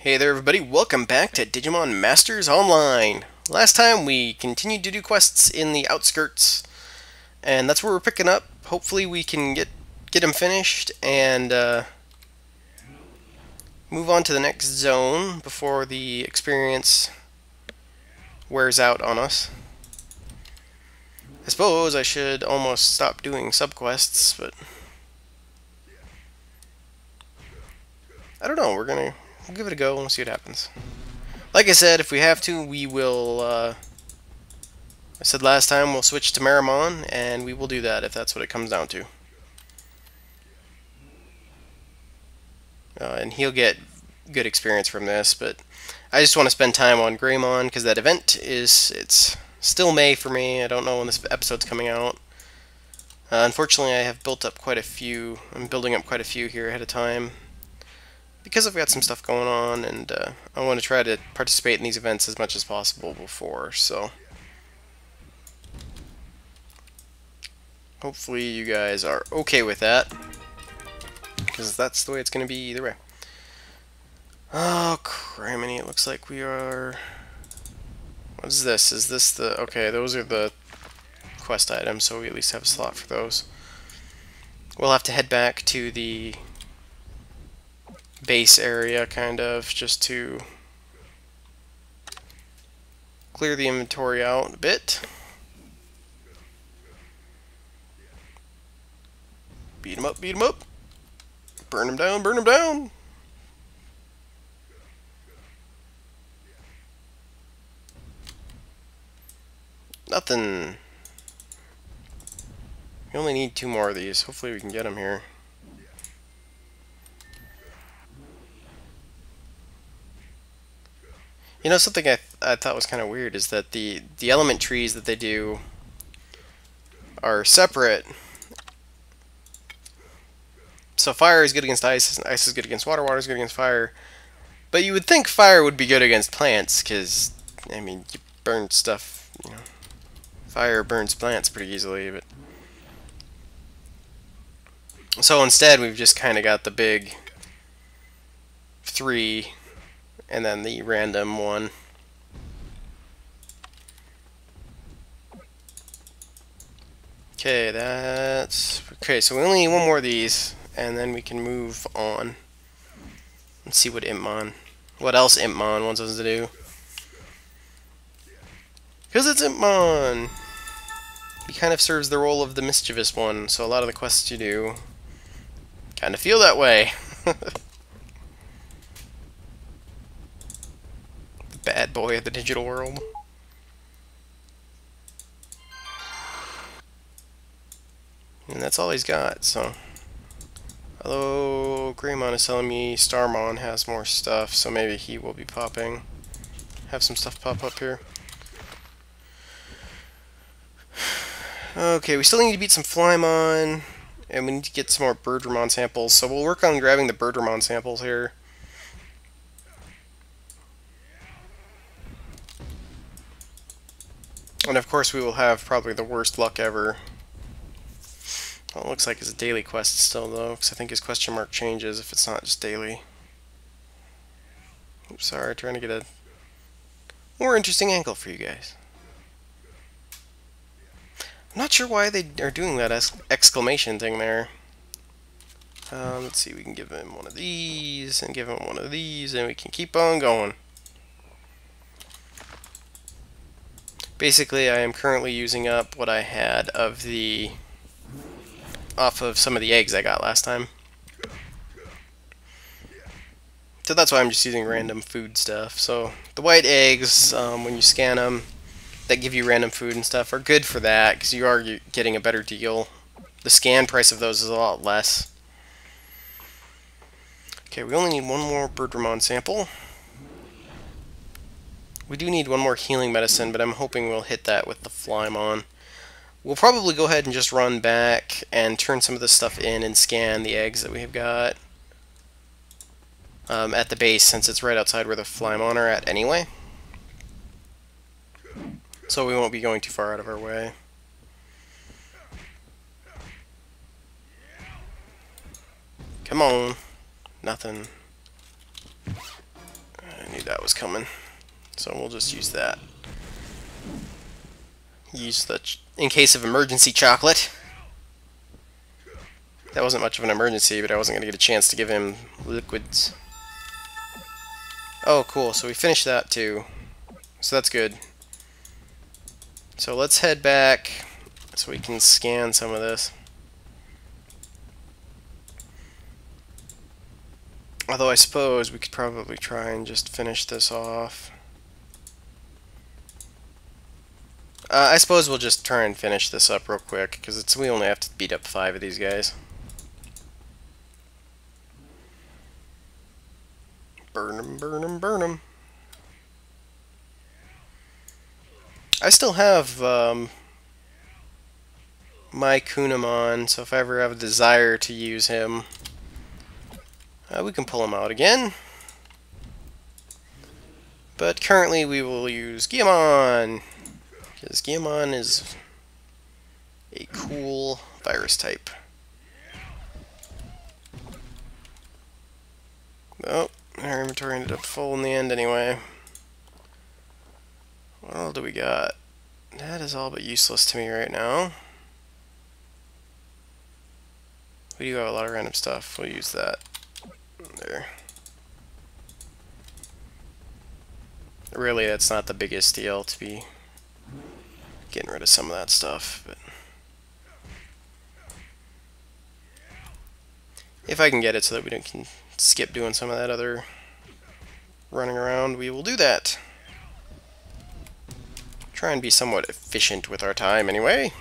Hey there everybody, welcome back to Digimon Masters Online. Last time we continued to do quests in the outskirts, and that's where we're picking up. Hopefully we can get them finished and move on to the next zone before the experience wears out on us. I suppose I should almost stop doing subquests, but I don't know, we'll give it a go and we'll see what happens. Like I said, if we have to, we will, I said last time, we'll switch to Leomon, and we will do that if that's what it comes down to. And he'll get good experience from this, but I just want to spend time on Greymon, because that event it's still May for me. I don't know when this episode's coming out. Unfortunately, I have built up quite a few. I'm building up quite a few here ahead of time, because I've got some stuff going on, and I want to try to participate in these events as much as possible before, so hopefully you guys are okay with that, because that's the way it's going to be either way. Oh, criminy, it looks like we are... What is this? Is this the... Okay, those are the quest items, so we at least have a slot for those. We'll have to head back to the base area, kind of, just to clear the inventory out a bit. Beat him up, beat him up! Burn him down, burn him down! Nothing. We only need 2 more of these. Hopefully we can get them here. You know, something I thought was kind of weird is that the element trees that they do are separate. So fire is good against ice, and ice is good against water, water is good against fire. But you would think fire would be good against plants, because, I mean, you burn stuff, you know. Fire burns plants pretty easily, but... So instead, we've just kind of got the big 3, and then the random 1. Okay, that's... Okay, so we only need 1 more of these, and then we can move on. Let's see what else Impmon wants us to do. Because it's Impmon! He kind of serves the role of the mischievous one, so a lot of the quests you do kind of feel that way. The bad boy of the digital world. And that's all he's got, so... Although Greymon is telling me Starmon has more stuff, so maybe he will be popping. Have some stuff pop up here. Okay, we still need to beat some Flymon, and we need to get some more Birdramon samples, so we'll work on grabbing the Birdramon samples here. And of course we will have probably the worst luck ever. Well, it looks like it's a daily quest still, though, because I think his question mark changes if it's not just daily. Oops, sorry, trying to get a more interesting angle for you guys. I'm not sure why they are doing that exclamation thing there. Let's see, we can give him one of these, and give him one of these, and we can keep on going. Basically, I am currently using up what I had of the... off of some of the eggs I got last time. So that's why I'm just using random food stuff. So the white eggs, when you scan them, that give you random food and stuff, are good for that, because you are getting a better deal. The scan price of those is a lot less. Okay, we only need 1 more Birdramon sample. We do need 1 more healing medicine, but I'm hoping we'll hit that with the Flymon. We'll probably go ahead and just run back and turn some of this stuff in and scan the eggs that we have got at the base, since it's right outside where the Flymon are at anyway. So we won't be going too far out of our way. Come on. Nothing. knew that was coming. So we'll just use that. Use the in case of emergency chocolate. That wasn't much of an emergency, but I wasn't going to get a chance to give him liquids. Oh, cool. So we finished that too. So that's good. So let's head back so we can scan some of this. Although I suppose we could probably try and just finish this off. I suppose we'll just try and finish this up real quick, because we only have to beat up 5 of these guys. Burn them, burn them, burn them. I still have my Kunamon, so if I ever have a desire to use him, we can pull him out again. But currently we will use Leomon, because Leomon is a cool virus type. Oh, our inventory ended up full in the end anyway. What all do we got? That is all but useless to me right now. We do have a lot of random stuff. We'll use that. There. Really, that's not the biggest deal to be getting rid of some of that stuff, but if I can get it so that we can skip doing some of that other running around, we will do that. Try and be somewhat efficient with our time anyway.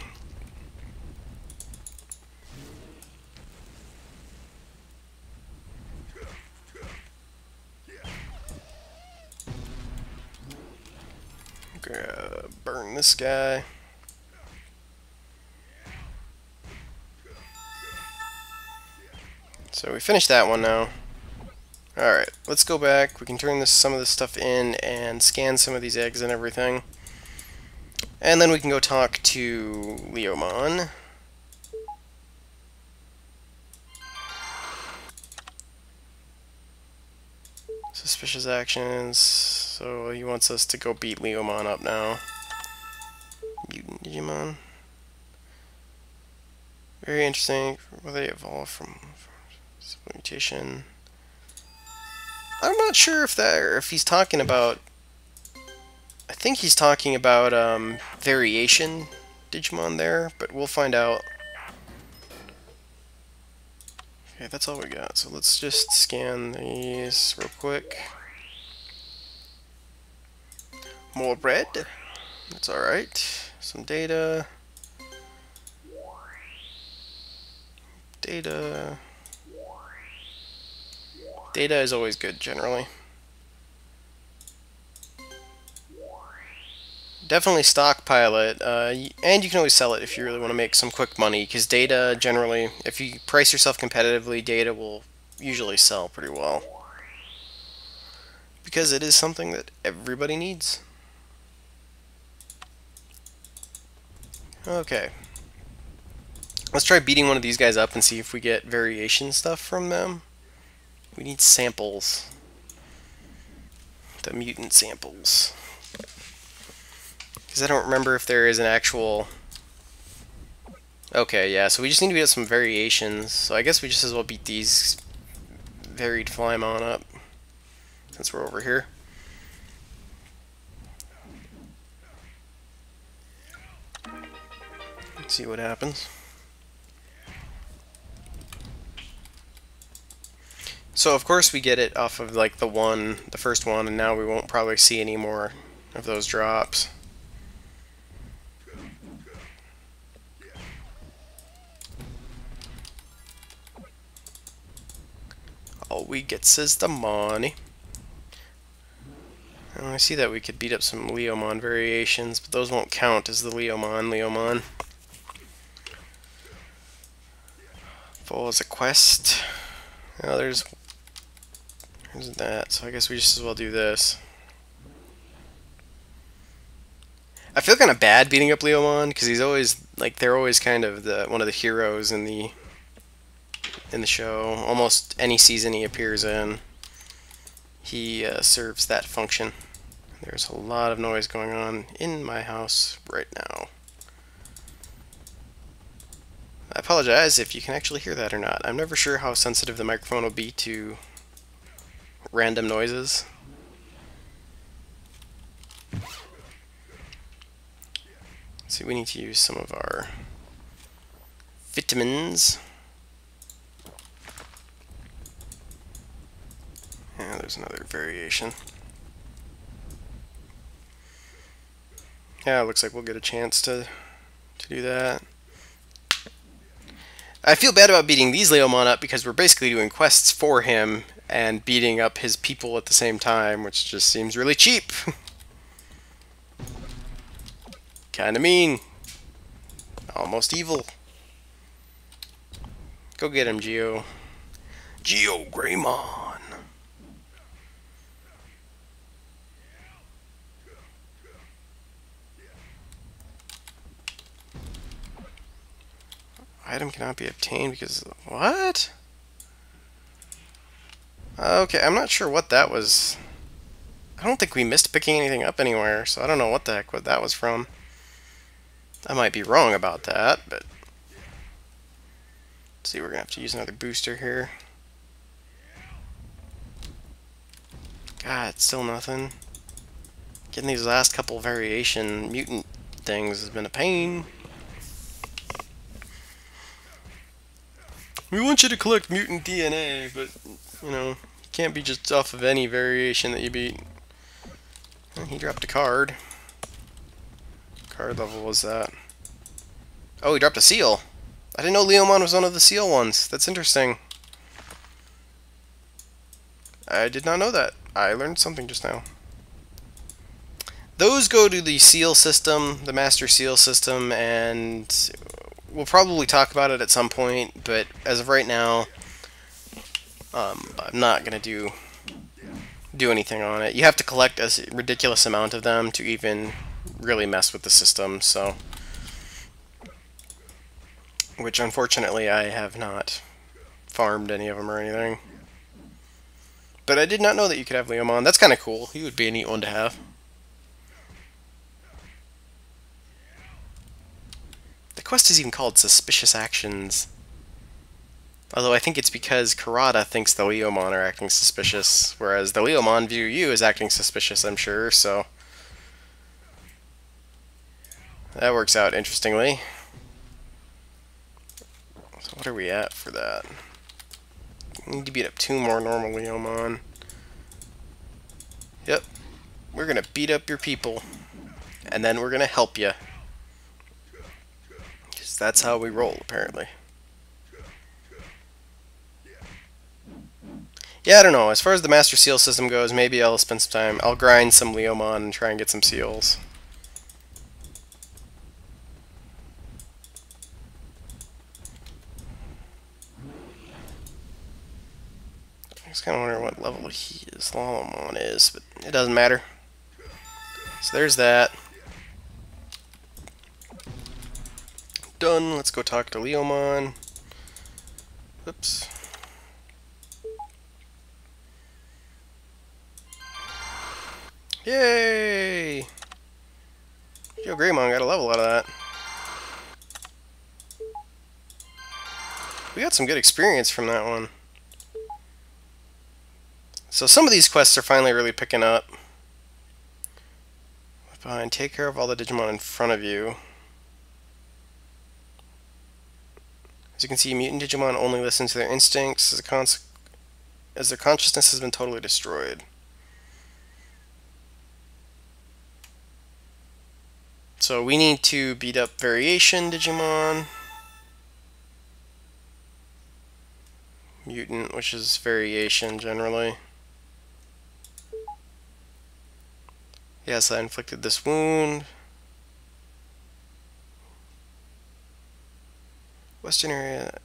Burn this guy. So we finished that one now. Alright, let's go back. We can turn some of this stuff in and scan some of these eggs and everything. And then we can go talk to Leomon. Suspicious actions. So he wants us to go beat Leomon up now. Mutant Digimon. Very interesting. Where they evolve from mutation. I'm not sure if he's talking about. I think he's talking about variation Digimon there, but we'll find out. Okay, that's all we got. So let's just scan these real quick. More bread. That's alright. Some data. Data. Data is always good, generally. Definitely stockpile it, and you can always sell it if you really want to make some quick money, because data, generally, if you price yourself competitively, data will usually sell pretty well. Because it is something that everybody needs. Okay. Let's try beating one of these guys up and see if we get variation stuff from them. We need samples. The mutant samples. Because I don't remember if there is an actual... Okay, yeah, so we just need to get some variations. So I guess we just as well beat these varied Leviamon up, since we're over here. Let's see what happens. So of course we get it off of like the first one, and now we won't probably see any more of those drops. All we gets is the money. And I see that we could beat up some Leomon variations, but those won't count as the Leomon. Full as a quest. Oh, there's that, so I guess we just as well do this. I feel kind of bad beating up Leomon, because he's always, like, they're always kind of one of the heroes in the show. Almost any season he appears in. he serves that function. There's a lot of noise going on in my house right now. I apologize if you can actually hear that or not. I'm never sure how sensitive the microphone will be to random noises. See, we need to use some of our vitamins. Yeah, there's another variation. Yeah, it looks like we'll get a chance to do that. I feel bad about beating these Leomon up because we're basically doing quests for him and beating up his people at the same time, which just seems really cheap. Kinda mean. Almost evil. Go get him, Geo. Geo Greymon. Item cannot be obtained because... What? Okay, I'm not sure what that was. I don't think we missed picking anything up anywhere, so I don't know what the heck that was from. I might be wrong about that, but... Let's see, we're going to have to use another booster here. God, still nothing. Getting these last couple variation mutant things has been a pain. We want you to collect mutant DNA, but, you know, you can't be just off of any variation that you beat. Oh, he dropped a card. What card level was that? Oh, he dropped a seal. I didn't know Leomon was one of the seal ones. That's interesting. I did not know that. I learned something just now. Those go to the seal system, the master seal system, and we'll probably talk about it at some point, but as of right now, I'm not going to do anything on it. You have to collect a ridiculous amount of them to even really mess with the system, so... Which, unfortunately, I have not farmed any of them or anything. But I did not know that you could have Leomon. That's kind of cool. He would be a neat one to have. The quest is even called Suspicious Actions. Although I think it's because Karada thinks the Leomon are acting suspicious, whereas the Leomon view you as acting suspicious, I'm sure, so... That works out interestingly. So what are we at for that? We need to beat up 2 more normal Leomon. Yep. We're gonna beat up your people. And then we're gonna help you. Because that's how we roll, apparently. Yeah, I don't know. As far as the Master Seal system goes, maybe I'll spend some time. I'll grind some Leomon and try and get some seals. I just kind of wonder what level his Leomon is, but it doesn't matter. So there's that. Done. Let's go talk to Leomon. Oops. Yay! Yo, Greymon got a level out of that. We got some good experience from that one. So some of these quests are finally really picking up. Left behind, take care of all the Digimon in front of you. As you can see, mutant Digimon only listen to their instincts as their consciousness has been totally destroyed. So we need to beat up variation Digimon. Mutant, which is variation generally. Yes, I inflicted this wound. Western area.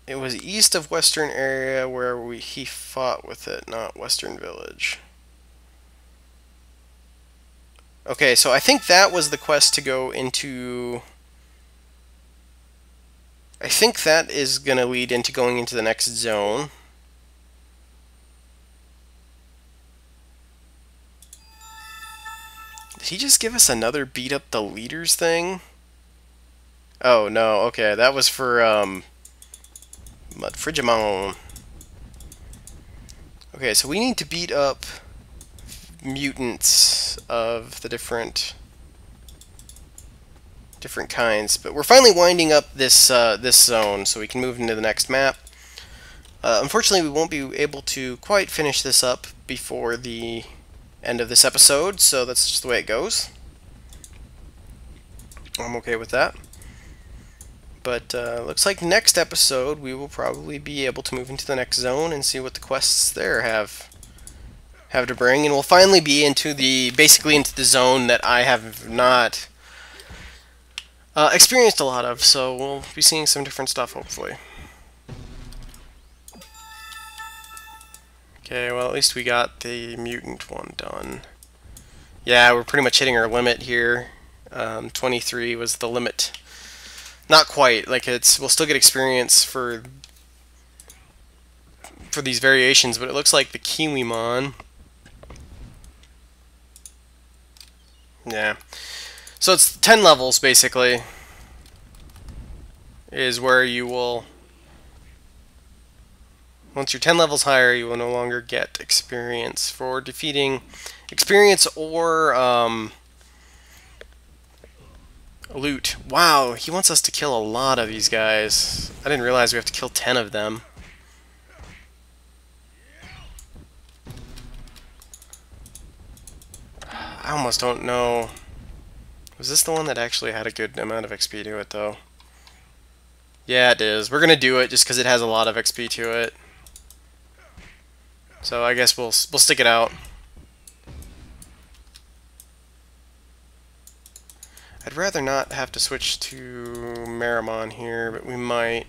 It was east of Western area where he fought with it, not Western Village. Okay, so I think that was the quest to go into... I think that is going to lead into going into the next zone. Did he just give us another beat up the leaders thing? Oh no, okay, that was for Frigimon. Okay, so we need to beat up mutants of the different kinds, but we're finally winding up this this zone so we can move into the next map. Unfortunately, we won't be able to quite finish this up before the end of this episode, so that's just the way it goes. I'm okay with that. But looks like next episode we will probably be able to move into the next zone and see what the quests there have to bring, and we'll finally be into basically into the zone that I have not experienced a lot of, so we'll be seeing some different stuff hopefully. Okay, well at least we got the mutant one done. Yeah, we're pretty much hitting our limit here. 23 was the limit. Not quite, like we'll still get experience for these variations, but it looks like the Kiwimon. Yeah. So it's 10 levels basically is where you will, once you're 10 levels higher, you will no longer get experience for defeating or loot. Wow, he wants us to kill a lot of these guys. I didn't realize we have to kill 10 of them. I almost don't know. Was this the one that actually had a good amount of XP to it, though? Yeah, it is. We're gonna do it just because it has a lot of XP to it. So I guess we'll stick it out. I'd rather not have to switch to Mazrith here, but we might.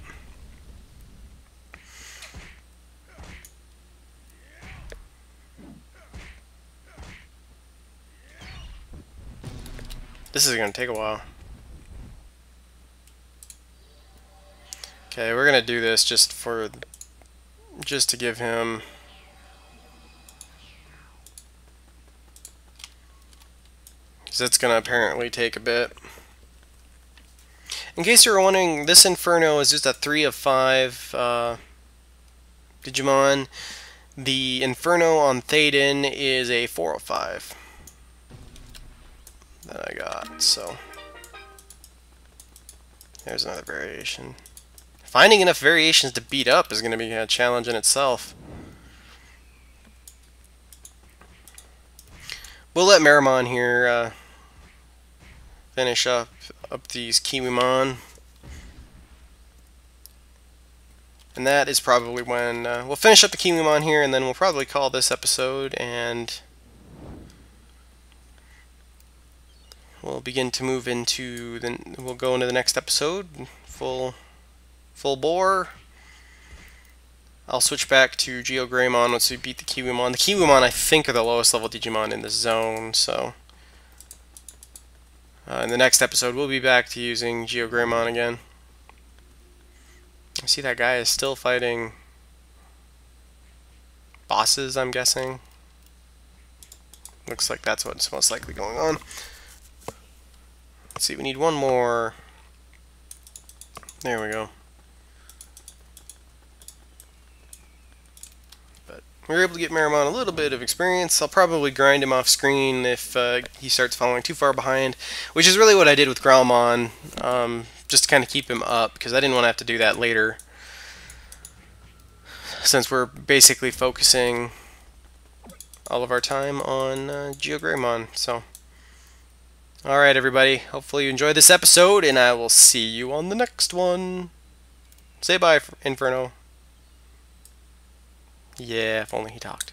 This is going to take a while. Okay, we're going to do this just to give him because it's going to apparently take a bit. In case you were wondering, this Inferno is just a 3 of 5 Digimon. The Inferno on Thaden is a 4 of 5 that I got, so there's another variation. Finding enough variations to beat up is going to be a challenge in itself. We'll let Mazrith here finish up these Kiwimon. And that is probably when we'll finish up the Kiwimon here, and then we'll probably call this episode, and we'll begin to move into we'll go into the next episode full bore. I'll switch back to Greymon once we beat the Kiwimon. The Kiwimon, I think, are the lowest level Digimon in the zone, so in the next episode we'll be back to using Greymon again. I see that guy is still fighting bosses, I'm guessing. Looks like that's what's most likely going on. Let's see, we need one more. There we go. But we were able to get Mazrith a little bit of experience. I'll probably grind him off screen if he starts falling too far behind, which is really what I did with Growlmon, just to kind of keep him up, because I didn't want to have to do that later, since we're basically focusing all of our time on Greymon. So, alright everybody, hopefully you enjoyed this episode, and I will see you on the next one. Say bye, Inferno. Yeah, if only he talked.